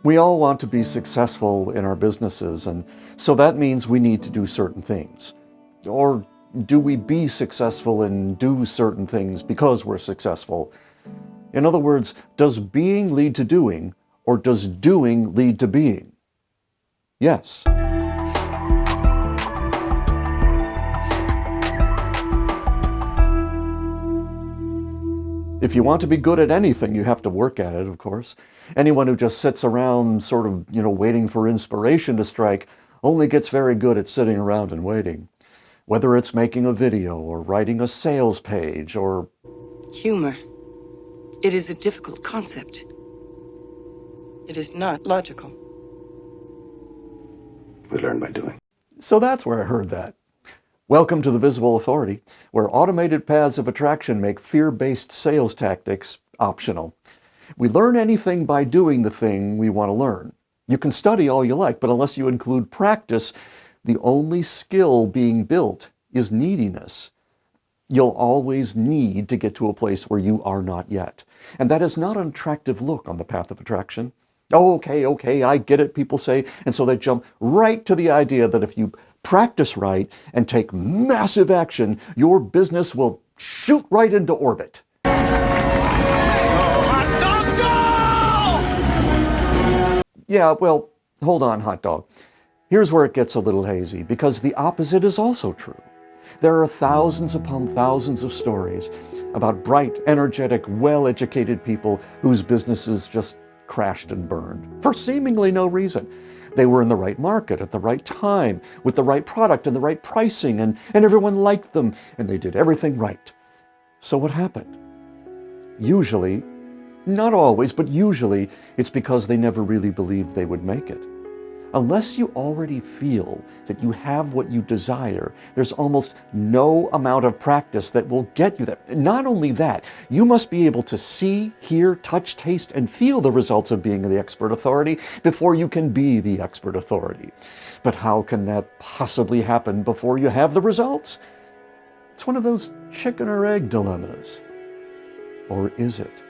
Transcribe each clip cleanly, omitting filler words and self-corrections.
We all want to be successful in our businesses, and so that means we need to do certain things. Or do we be successful and do certain things because we're successful? In other words, does being lead to doing, or does doing lead to being? Yes. If you want to be good at anything, you have to work at it, of course. Anyone who just sits around sort of, waiting for inspiration to strike only gets very good at sitting around and waiting. Whether it's making a video or writing a sales page or... Humor. It is a difficult concept. It is not logical. We learn by doing. So that's where I heard that. Welcome to the Visible Authority, where automated paths of attraction make fear-based sales tactics optional. We learn anything by doing the thing we want to learn. You can study all you like, but unless you include practice, the only skill being built is neediness. You'll always need to get to a place where you are not yet. And that is not an attractive look on the path of attraction. Oh, okay, I get it, people say. And so they jump right to the idea that if you practice right and take massive action, your business will shoot right into orbit. Hot dog, go! Yeah, well, hold on, hot dog. Here's where it gets a little hazy, because the opposite is also true. There are thousands upon thousands of stories about bright, energetic, well-educated people whose businesses just crashed and burned for seemingly no reason. They were in the right market at the right time, with the right product and the right pricing, and everyone liked them, and they did everything right. So what happened? Usually, not always, but usually, it's because they never really believed they would make it. Unless you already feel that you have what you desire, there's almost no amount of practice that will get you there. Not only that, you must be able to see, hear, touch, taste, and feel the results of being the expert authority before you can be the expert authority. But how can that possibly happen before you have the results? It's one of those chicken or egg dilemmas. Or is it?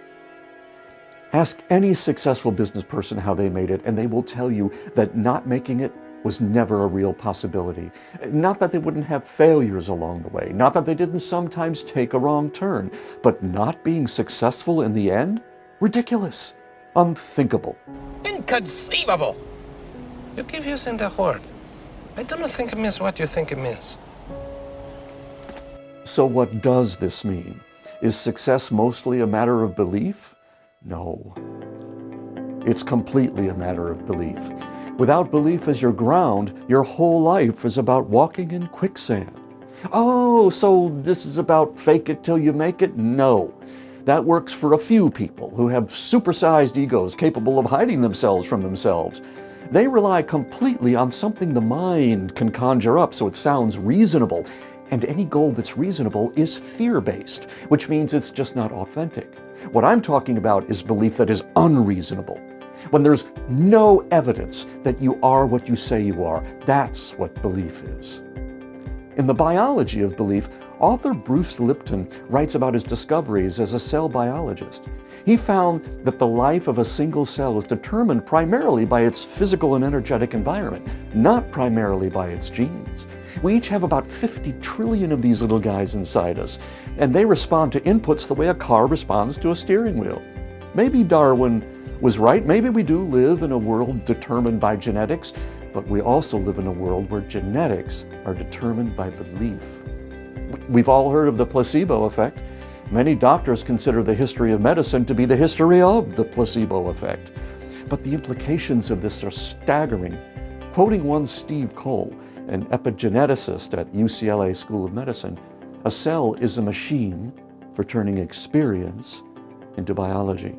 Ask any successful business person how they made it, and they will tell you that not making it was never a real possibility. Not that they wouldn't have failures along the way, not that they didn't sometimes take a wrong turn, but not being successful in the end? Ridiculous. Unthinkable. Inconceivable! You keep using the word. I do not think it means what you think it means. So what does this mean? Is success mostly a matter of belief? No. It's completely a matter of belief. Without belief as your ground, your whole life is about walking in quicksand. Oh, so this is about fake it till you make it? No. That works for a few people who have supersized egos capable of hiding themselves from themselves. They rely completely on something the mind can conjure up so it sounds reasonable. And any goal that's reasonable is fear-based, which means it's just not authentic. What I'm talking about is belief that is unreasonable. When there's no evidence that you are what you say you are, that's what belief is. In The Biology of Belief, author Bruce Lipton writes about his discoveries as a cell biologist. He found that the life of a single cell is determined primarily by its physical and energetic environment, not primarily by its genes. We each have about 50 trillion of these little guys inside us, and they respond to inputs the way a car responds to a steering wheel. Maybe Darwin was right. Maybe we do live in a world determined by genetics, but we also live in a world where genetics are determined by belief. We've all heard of the placebo effect. Many doctors consider the history of medicine to be the history of the placebo effect. But the implications of this are staggering. Quoting one Steve Cole, an epigeneticist at UCLA School of Medicine, a cell is a machine for turning experience into biology.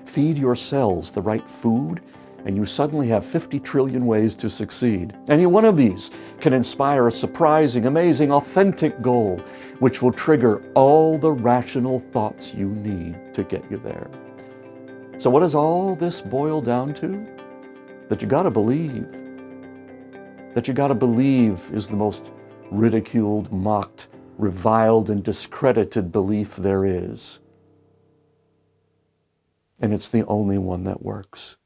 Feed your cells the right food, and you suddenly have 50 trillion ways to succeed. Any one of these can inspire a surprising, amazing, authentic goal, which will trigger all the rational thoughts you need to get you there. So what does all this boil down to? That you gotta believe. That you gotta believe is the most ridiculed, mocked, reviled, and discredited belief there is. And it's the only one that works.